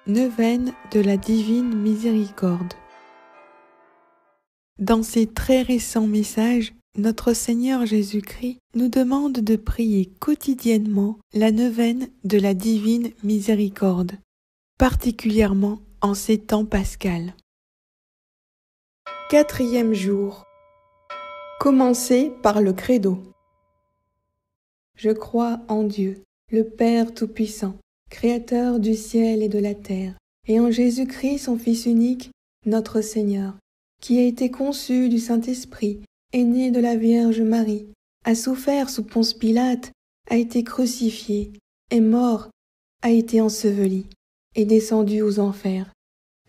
Neuvaine de la Divine Miséricorde. Dans ces très récents messages, notre Seigneur Jésus-Christ nous demande de prier quotidiennement la neuvaine de la Divine Miséricorde, particulièrement en ces temps pascals. 4e jour. Commencez par le credo. Je crois en Dieu, le Père Tout-Puissant, Créateur du ciel et de la terre, et en Jésus-Christ, son Fils unique, notre Seigneur, qui a été conçu du Saint-Esprit, est né de la Vierge Marie, a souffert sous Ponce Pilate, a été crucifié, est mort, a été enseveli, est descendu aux enfers.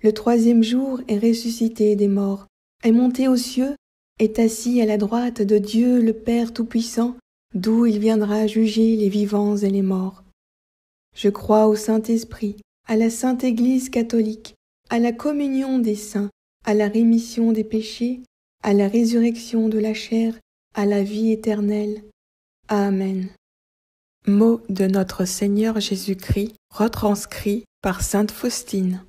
Le 3e jour est ressuscité des morts, est monté aux cieux, est assis à la droite de Dieu le Père Tout-Puissant, d'où il viendra juger les vivants et les morts. Je crois au Saint-Esprit, à la Sainte Église catholique, à la communion des saints, à la rémission des péchés, à la résurrection de la chair, à la vie éternelle. Amen. Mot de notre Seigneur Jésus-Christ, retranscrit par Sainte Faustine.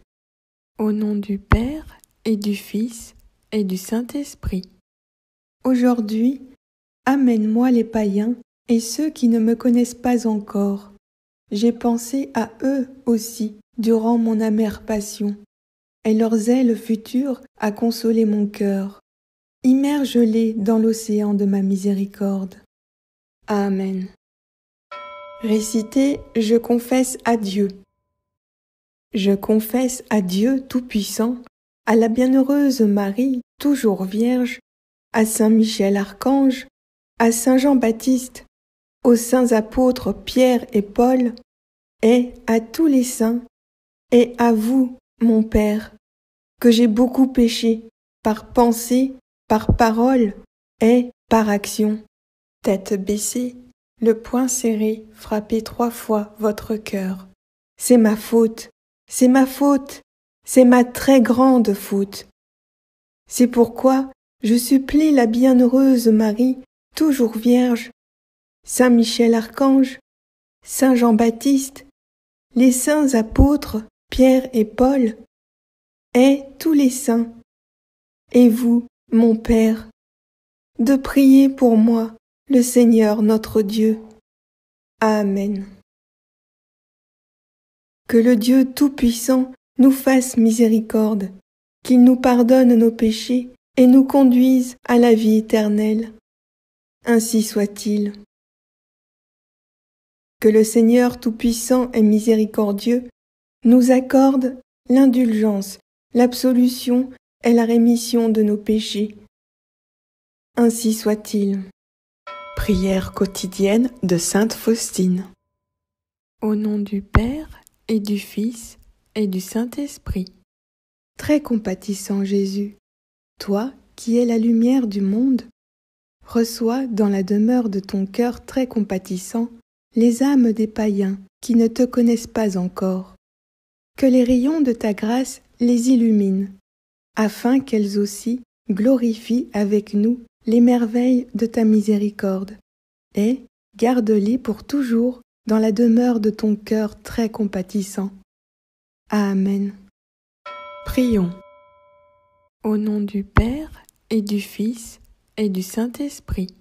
Au nom du Père et du Fils et du Saint-Esprit. Aujourd'hui, amène-moi les païens et ceux qui ne me connaissent pas encore. J'ai pensé à eux aussi durant mon amère passion, et leur zèle futur a consolé mon cœur. Immerge-les dans l'océan de ma miséricorde. Amen. Récitez « Je confesse à Dieu ». Je confesse à Dieu Tout-Puissant, à la bienheureuse Marie, toujours Vierge, à Saint Michel Archange, à Saint Jean-Baptiste, aux saints apôtres Pierre et Paul, et à tous les saints, et à vous, mon Père, que j'ai beaucoup péché, par pensée, par parole et par action. Tête baissée, le poing serré, frappez 3 fois votre cœur. C'est ma faute, c'est ma faute, c'est ma très grande faute. C'est pourquoi je supplie la bienheureuse Marie, toujours Vierge, Saint Michel Archange, Saint Jean-Baptiste, les saints apôtres Pierre et Paul, et tous les saints, et vous, mon Père, de prier pour moi, le Seigneur notre Dieu. Amen. Que le Dieu Tout-Puissant nous fasse miséricorde, qu'il nous pardonne nos péchés et nous conduise à la vie éternelle. Ainsi soit-il. Que le Seigneur Tout-Puissant et miséricordieux nous accorde l'indulgence, l'absolution et la rémission de nos péchés. Ainsi soit-il. Prière quotidienne de Sainte Faustine. Au nom du Père et du Fils et du Saint-Esprit. Très compatissant Jésus, toi qui es la lumière du monde, reçois dans la demeure de ton cœur très compatissant les âmes des païens qui ne te connaissent pas encore. Que les rayons de ta grâce les illuminent, afin qu'elles aussi glorifient avec nous les merveilles de ta miséricorde, et garde-les pour toujours dans la demeure de ton cœur très compatissant. Amen. Prions. Au nom du Père et du Fils et du Saint-Esprit.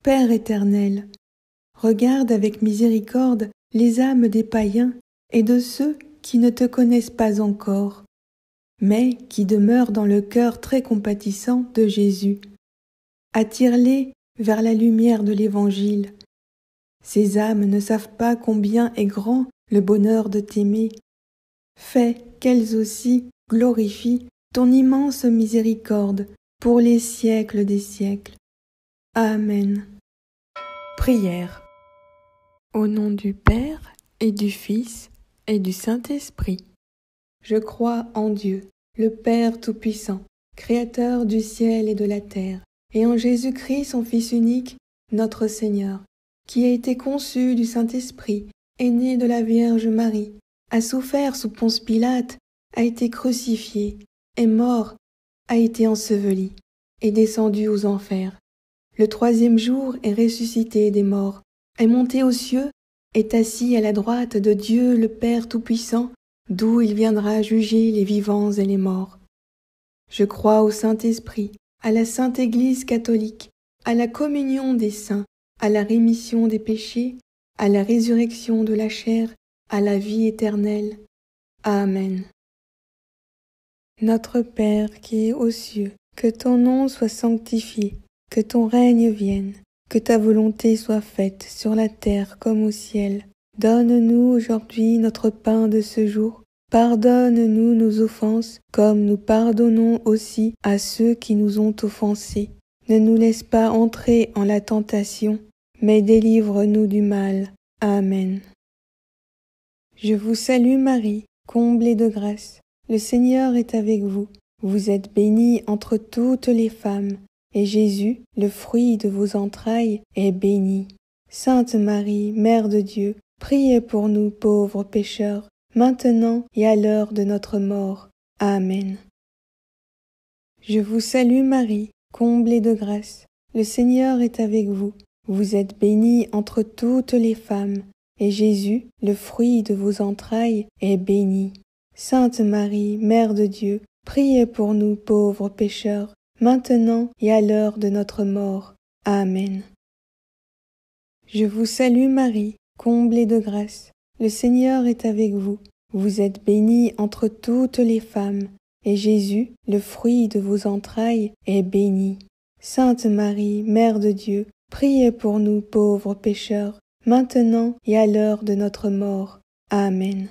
Père éternel, regarde avec miséricorde les âmes des païens et de ceux qui ne te connaissent pas encore, mais qui demeurent dans le cœur très compatissant de Jésus. Attire-les vers la lumière de l'Évangile. Ces âmes ne savent pas combien est grand le bonheur de t'aimer. Fais qu'elles aussi glorifient ton immense miséricorde pour les siècles des siècles. Amen. Prière. Au nom du Père et du Fils et du Saint-Esprit. Je crois en Dieu, le Père Tout-Puissant, Créateur du ciel et de la terre, et en Jésus-Christ, son Fils unique, notre Seigneur, qui a été conçu du Saint-Esprit, est né de la Vierge Marie, a souffert sous Ponce Pilate, a été crucifié, est mort, a été enseveli, est descendu aux enfers. Le 3e jour est ressuscité des morts, est monté aux cieux, est assis à la droite de Dieu le Père Tout-Puissant, d'où il viendra juger les vivants et les morts. Je crois au Saint-Esprit, à la Sainte Église catholique, à la communion des saints, à la rémission des péchés, à la résurrection de la chair, à la vie éternelle. Amen. Notre Père qui es aux cieux, que ton nom soit sanctifié, que ton règne vienne, que ta volonté soit faite sur la terre comme au ciel. Donne-nous aujourd'hui notre pain de ce jour. Pardonne-nous nos offenses, comme nous pardonnons aussi à ceux qui nous ont offensés. Ne nous laisse pas entrer en la tentation, mais délivre-nous du mal. Amen. Je vous salue Marie, comblée de grâce. Le Seigneur est avec vous. Vous êtes bénie entre toutes les femmes, et Jésus, le fruit de vos entrailles, est béni. Sainte Marie, Mère de Dieu, priez pour nous pauvres pécheurs, maintenant et à l'heure de notre mort. Amen. Je vous salue Marie, comblée de grâce. Le Seigneur est avec vous. Vous êtes bénie entre toutes les femmes, et Jésus, le fruit de vos entrailles, est béni. Sainte Marie, Mère de Dieu, priez pour nous pauvres pécheurs, maintenant et à l'heure de notre mort. Amen. Je vous salue Marie, comblée de grâce. Le Seigneur est avec vous. Vous êtes bénie entre toutes les femmes, et Jésus, le fruit de vos entrailles, est béni. Sainte Marie, Mère de Dieu, priez pour nous pauvres pécheurs, maintenant et à l'heure de notre mort. Amen.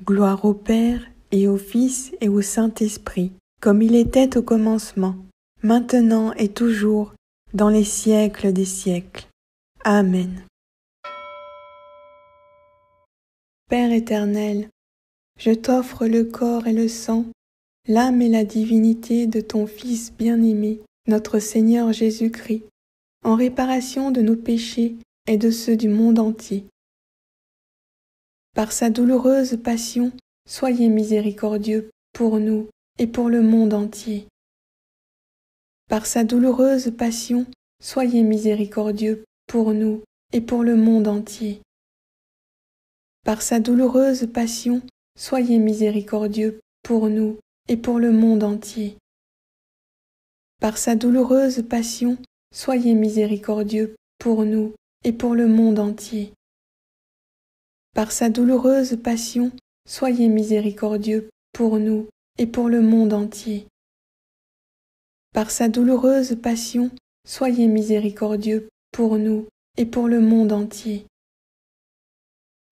Gloire au Père, et au Fils, et au Saint-Esprit, comme il était au commencement, maintenant et toujours, dans les siècles des siècles. Amen. Père éternel, je t'offre le corps et le sang, l'âme et la divinité de ton Fils bien-aimé, notre Seigneur Jésus-Christ, en réparation de nos péchés et de ceux du monde entier. Par sa douloureuse passion, soyez miséricordieux pour nous et pour le monde entier. Par sa douloureuse passion, soyez miséricordieux pour nous et pour le monde entier. Par sa douloureuse passion, soyez miséricordieux pour nous et pour le monde entier. Par sa douloureuse passion, soyez miséricordieux pour nous et pour le monde entier. Par sa douloureuse passion, soyez miséricordieux pour nous et pour le monde entier. Par sa douloureuse passion, soyez miséricordieux pour nous et pour le monde entier.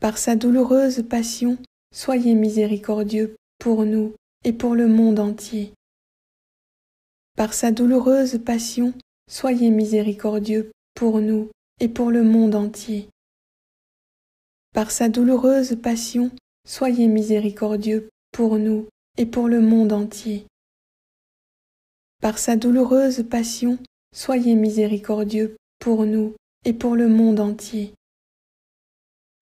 Par sa douloureuse passion, soyez miséricordieux pour nous et pour le monde entier. Par sa douloureuse passion, soyez miséricordieux pour nous et pour le monde entier. Par sa douloureuse passion, soyez miséricordieux pour nous et pour le monde entier. Par sa douloureuse passion, soyez miséricordieux pour nous et pour le monde entier.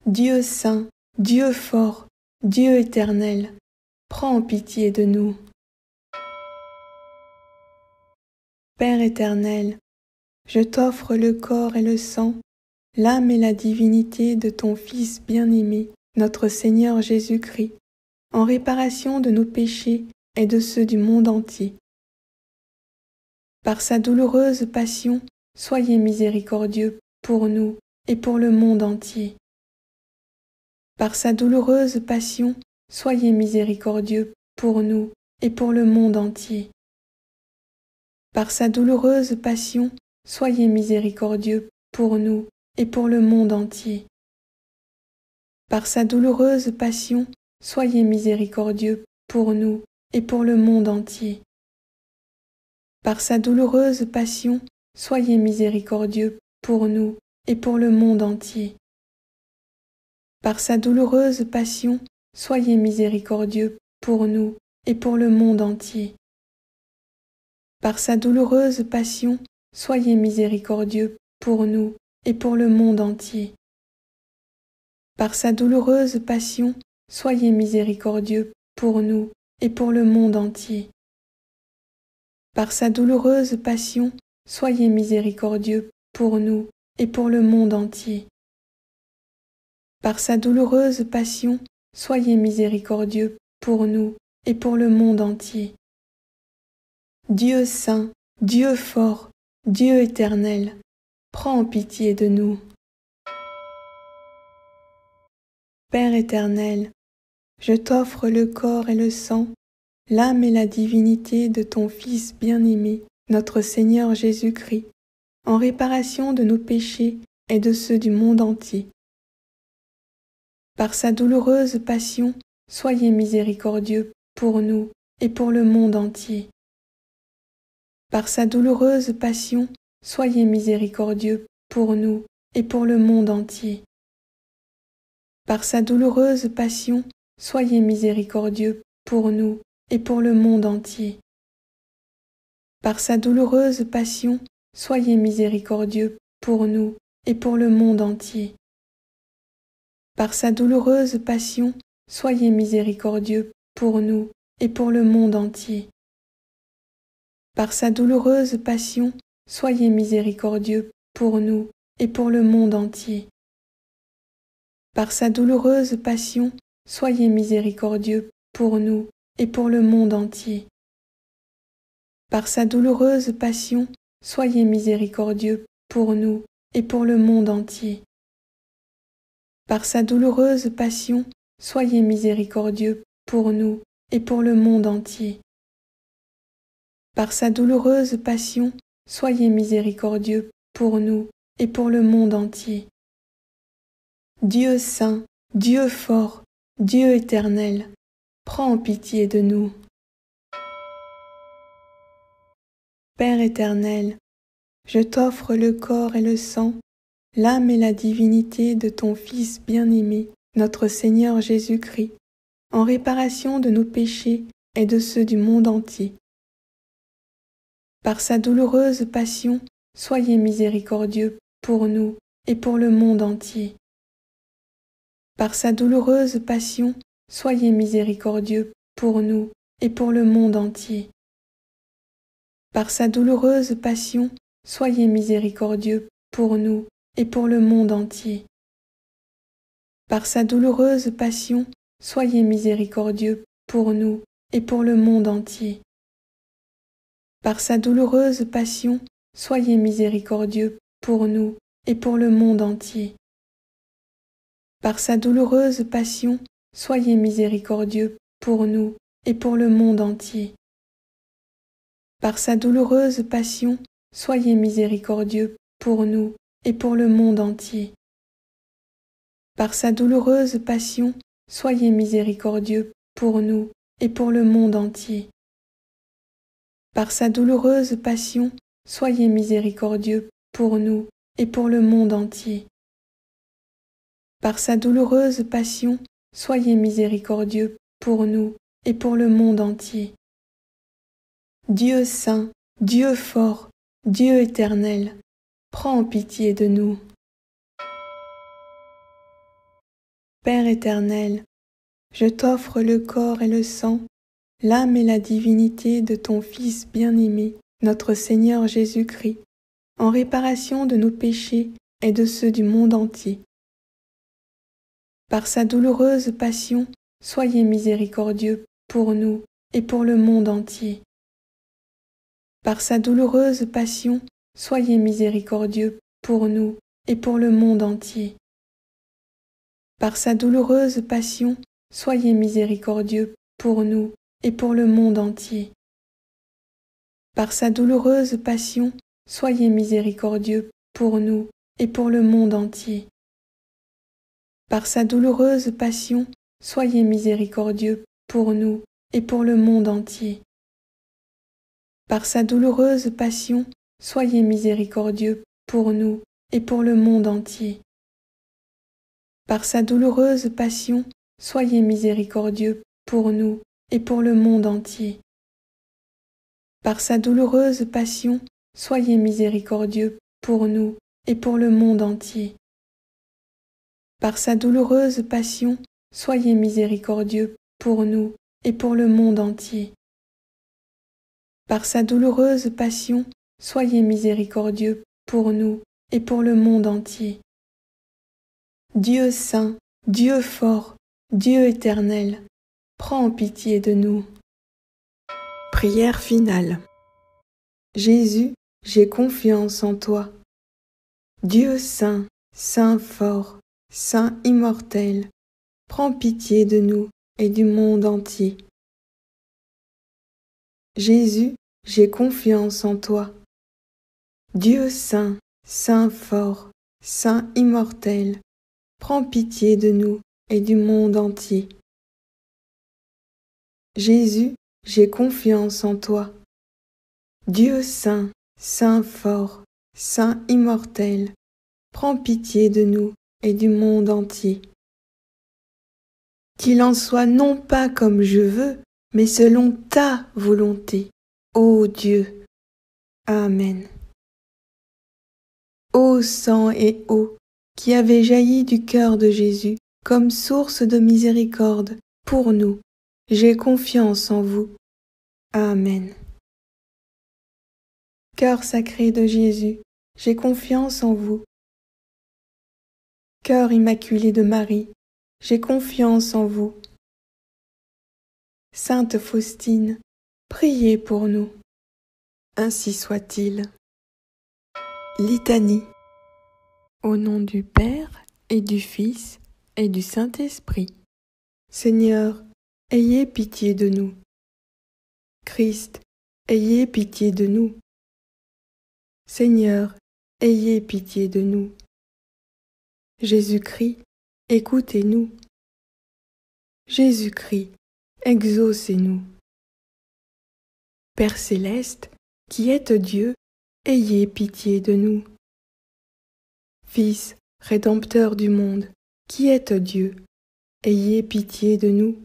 Dieu saint, Dieu fort, Dieu éternel, prends pitié de nous. Père éternel, je t'offre le corps et le sang, l'âme et la divinité de ton Fils bien-aimé, notre Seigneur Jésus-Christ, en réparation de nos péchés et de ceux du monde entier. Par sa douloureuse passion, soyez miséricordieux pour nous et pour le monde entier. Par sa douloureuse passion, soyez miséricordieux pour nous et pour le monde entier. Par sa douloureuse passion, soyez miséricordieux pour nous et pour le monde entier. Par sa douloureuse passion, soyez miséricordieux pour nous et pour le monde entier. Par sa douloureuse passion, soyez miséricordieux pour nous et pour le monde entier. Par sa douloureuse passion, soyez miséricordieux pour nous et pour le monde entier. Par sa douloureuse passion, soyez miséricordieux pour nous et pour le monde entier. Par sa douloureuse passion, soyez miséricordieux pour nous et pour le monde entier. Par sa douloureuse passion, soyez miséricordieux pour nous et pour le monde entier. Par sa douloureuse passion, soyez miséricordieux pour nous et pour le monde entier. Dieu saint, Dieu fort, Dieu éternel, prends pitié de nous. Père éternel, je t'offre le corps et le sang, l'âme et la divinité de ton Fils bien-aimé, notre Seigneur Jésus-Christ, en réparation de nos péchés et de ceux du monde entier. Par sa douloureuse passion, soyez miséricordieux pour nous et pour le monde entier. Par sa douloureuse passion, soyez miséricordieux pour nous et pour le monde entier. Par sa douloureuse passion, soyez miséricordieux pour nous et pour le monde entier. Par sa douloureuse passion, soyez miséricordieux pour nous et pour le monde entier. Par sa douloureuse passion, soyez miséricordieux pour nous et pour le monde entier. Par sa douloureuse passion, soyez miséricordieux pour nous et pour le monde entier. Par sa douloureuse passion, soyez miséricordieux pour nous et pour le monde entier. Par sa douloureuse passion, soyez miséricordieux pour nous et pour le monde entier. Par sa douloureuse passion, soyez miséricordieux pour nous et pour le monde entier. Par sa douloureuse passion, soyez miséricordieux pour nous et pour le monde entier. Dieu saint, Dieu fort, Dieu éternel, prends pitié de nous. Père éternel, je t'offre le corps et le sang, l'âme et la divinité de ton Fils bien-aimé, notre Seigneur Jésus-Christ, en réparation de nos péchés et de ceux du monde entier. Par sa douloureuse passion, soyez miséricordieux pour nous et pour le monde entier. Par sa douloureuse passion, soyez miséricordieux pour nous et pour le monde entier. Par sa douloureuse passion, soyez miséricordieux pour nous et pour le monde entier. Par sa douloureuse passion, soyez miséricordieux pour nous et pour le monde entier. Par sa douloureuse passion, soyez miséricordieux pour nous et pour le monde entier. Par sa douloureuse passion, soyez miséricordieux pour nous et pour le monde entier. Par sa douloureuse passion, soyez miséricordieux pour nous et pour le monde entier. Par sa douloureuse passion, soyez miséricordieux pour nous et pour le monde entier. Par sa douloureuse passion, soyez miséricordieux pour nous et pour le monde entier. Par sa douloureuse passion, soyez miséricordieux pour nous et pour le monde entier. Dieu saint, Dieu fort, Dieu éternel, prends pitié de nous. Père éternel, je t'offre le corps et le sang, l'âme et la divinité de ton Fils bien-aimé, notre Seigneur Jésus-Christ, en réparation de nos péchés et de ceux du monde entier. Par sa douloureuse passion, soyez miséricordieux pour nous et pour le monde entier. Par sa douloureuse passion, soyez miséricordieux pour nous et pour le monde entier. Par sa douloureuse passion, soyez miséricordieux pour nous et pour le monde entier. Par sa douloureuse passion, soyez miséricordieux pour nous et pour le monde entier. Par sa douloureuse passion, soyez miséricordieux pour nous et pour le monde entier. Par sa douloureuse passion, soyez miséricordieux pour nous et pour le monde entier. Par sa douloureuse passion, soyez miséricordieux pour nous et pour le monde entier. Par sa douloureuse passion, soyez miséricordieux pour nous et pour le monde entier. Par sa douloureuse passion, soyez miséricordieux pour nous et pour le monde entier. Par sa douloureuse passion, soyez miséricordieux pour nous et pour le monde entier. Dieu saint, Dieu fort, Dieu éternel, prends pitié de nous. Prière finale. Jésus, j'ai confiance en toi. Dieu saint, saint fort, saint immortel, prends pitié de nous et du monde entier. Jésus, j'ai confiance en toi. Dieu saint, saint fort, saint immortel, prends pitié de nous et du monde entier. Jésus, j'ai confiance en toi. Dieu saint, saint fort, saint immortel, prends pitié de nous et du monde entier. Qu'il en soit non pas comme je veux, mais selon ta volonté, ô Dieu. Amen. Ô sang et eau, qui avez jailli du cœur de Jésus comme source de miséricorde pour nous, j'ai confiance en vous. Amen. Cœur sacré de Jésus, j'ai confiance en vous. Cœur immaculé de Marie, j'ai confiance en vous. Sainte Faustine, priez pour nous. Ainsi soit-il. Litanie. Au nom du Père et du Fils et du Saint-Esprit. Seigneur, ayez pitié de nous. Christ, ayez pitié de nous. Seigneur, ayez pitié de nous. Jésus-Christ, écoutez-nous. Jésus-Christ, exaucez-nous. Père céleste, qui êtes Dieu, ayez pitié de nous. Fils, rédempteur du monde, qui êtes Dieu, ayez pitié de nous.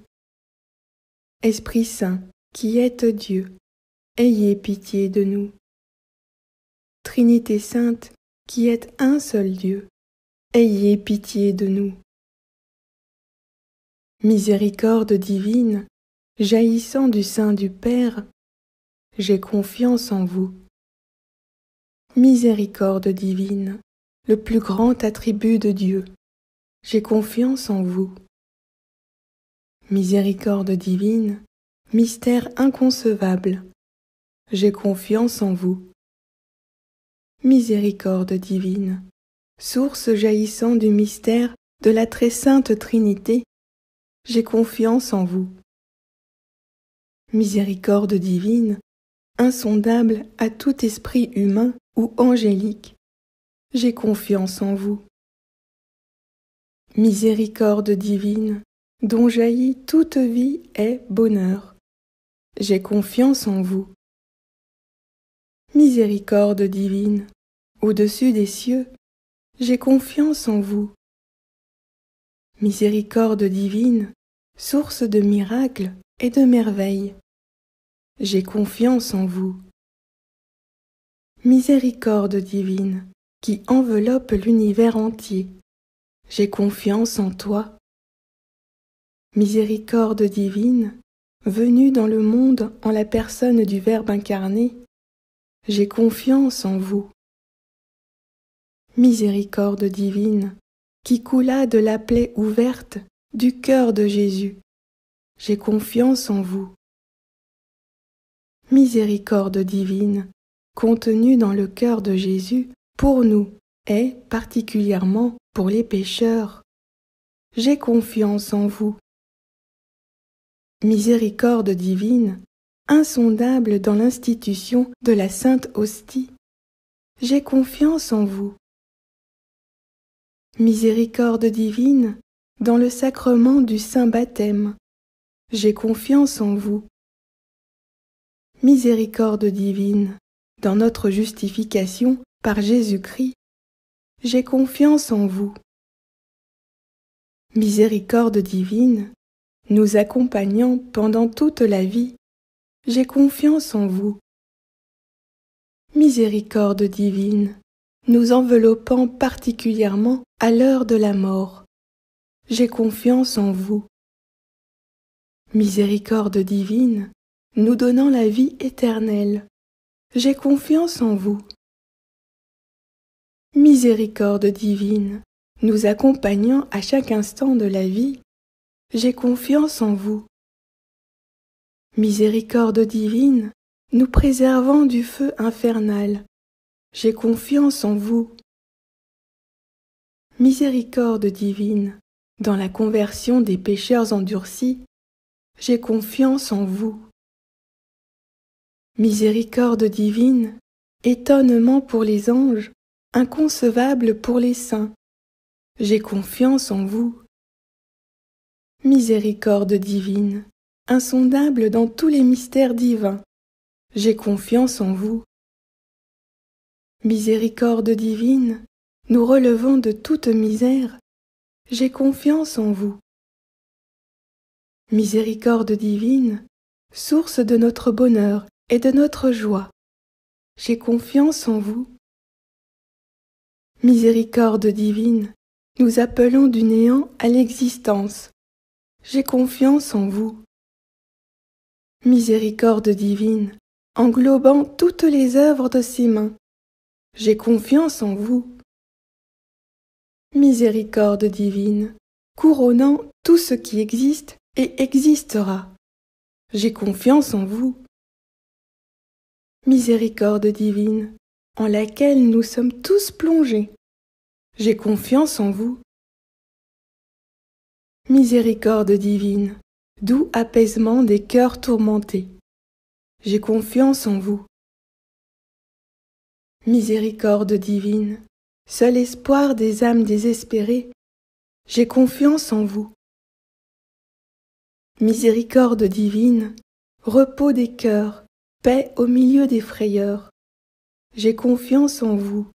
Esprit Saint, qui êtes Dieu, ayez pitié de nous. Trinité Sainte, qui êtes un seul Dieu, ayez pitié de nous. Miséricorde divine, jaillissant du sein du Père, j'ai confiance en vous. Miséricorde divine, le plus grand attribut de Dieu, j'ai confiance en vous. Miséricorde divine, mystère inconcevable, j'ai confiance en vous. Miséricorde divine, source jaillissant du mystère de la très sainte Trinité, j'ai confiance en vous. Miséricorde divine, insondable à tout esprit humain ou angélique, j'ai confiance en vous. Miséricorde divine, dont jaillit toute vie et bonheur, j'ai confiance en vous. Miséricorde divine, au-dessus des cieux, j'ai confiance en vous. Miséricorde divine, source de miracles et de merveilles, j'ai confiance en vous. Miséricorde divine, qui enveloppe l'univers entier, j'ai confiance en toi. Miséricorde divine, venue dans le monde en la personne du Verbe incarné, j'ai confiance en vous. Miséricorde divine, qui coula de la plaie ouverte du cœur de Jésus, j'ai confiance en vous. Miséricorde divine, contenue dans le cœur de Jésus pour nous et particulièrement pour les pécheurs, j'ai confiance en vous. Miséricorde divine, insondable dans l'institution de la Sainte Hostie, j'ai confiance en vous. Miséricorde divine, dans le sacrement du Saint Baptême, j'ai confiance en vous. Miséricorde divine, dans notre justification par Jésus-Christ, j'ai confiance en vous. Miséricorde divine, nous accompagnant pendant toute la vie, j'ai confiance en vous. Miséricorde divine, nous enveloppant particulièrement à l'heure de la mort, j'ai confiance en vous. Miséricorde divine, nous donnant la vie éternelle, j'ai confiance en vous. Miséricorde divine, nous accompagnant à chaque instant de la vie, j'ai confiance en vous. Miséricorde divine, nous préservant du feu infernal, j'ai confiance en vous. Miséricorde divine, dans la conversion des pécheurs endurcis, j'ai confiance en vous. Miséricorde divine, étonnement pour les anges, inconcevable pour les saints, j'ai confiance en vous. Miséricorde divine, insondable dans tous les mystères divins, j'ai confiance en vous. Miséricorde divine, nous relevant de toute misère, j'ai confiance en vous. Miséricorde divine, source de notre bonheur et de notre joie, j'ai confiance en vous. Miséricorde divine, nous appelant du néant à l'existence, j'ai confiance en vous. Miséricorde divine, englobant toutes les œuvres de ses mains, j'ai confiance en vous. Miséricorde divine, couronnant tout ce qui existe et existera, j'ai confiance en vous. Miséricorde divine, en laquelle nous sommes tous plongés, j'ai confiance en vous. Miséricorde divine, doux apaisement des cœurs tourmentés, j'ai confiance en vous. Miséricorde divine, seul espoir des âmes désespérées, j'ai confiance en vous. Miséricorde divine, repos des cœurs, paix au milieu des frayeurs, j'ai confiance en vous.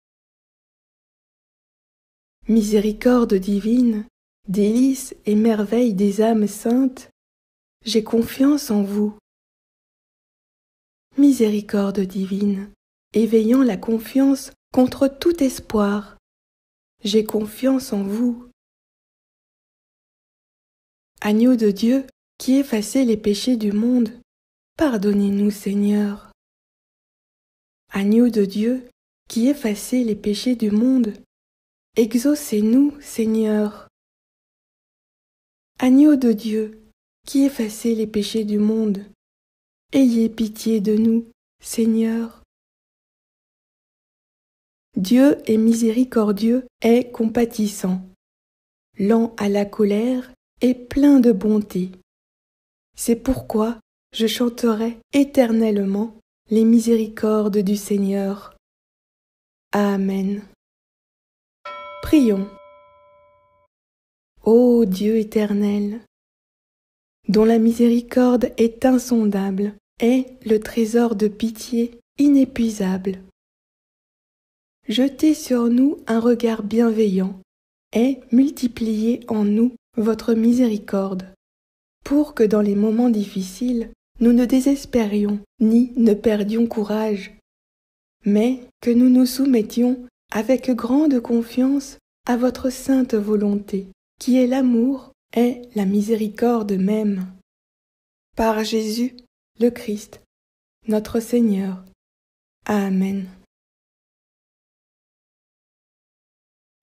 Miséricorde divine, délices et merveilles des âmes saintes, j'ai confiance en vous. Miséricorde divine, éveillant la confiance contre tout espoir, j'ai confiance en vous. Agneau de Dieu, qui effacez les péchés du monde, pardonnez-nous, Seigneur. Agneau de Dieu, qui effacez les péchés du monde, exaucez-nous, Seigneur. Agneau de Dieu, qui effacez les péchés du monde, ayez pitié de nous, Seigneur. Dieu est miséricordieux et compatissant, lent à la colère et plein de bonté. C'est pourquoi je chanterai éternellement les miséricordes du Seigneur. Amen. Prions. Ô Dieu éternel, dont la miséricorde est insondable, est le trésor de pitié inépuisable. Jetez sur nous un regard bienveillant et multipliez en nous votre miséricorde, pour que dans les moments difficiles, nous ne désespérions ni ne perdions courage, mais que nous nous soumettions avec grande confiance à votre sainte volonté, qui est l'amour et la miséricorde même. Par Jésus, le Christ, notre Seigneur. Amen.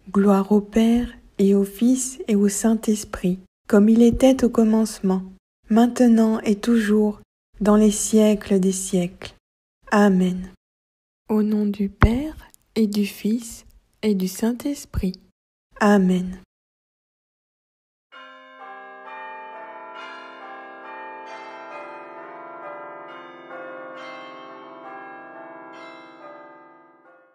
Gloire au Père, et au Fils, et au Saint-Esprit, comme il était au commencement, maintenant et toujours, dans les siècles des siècles. Amen. Au nom du Père, et du Fils, et du Saint-Esprit. Amen.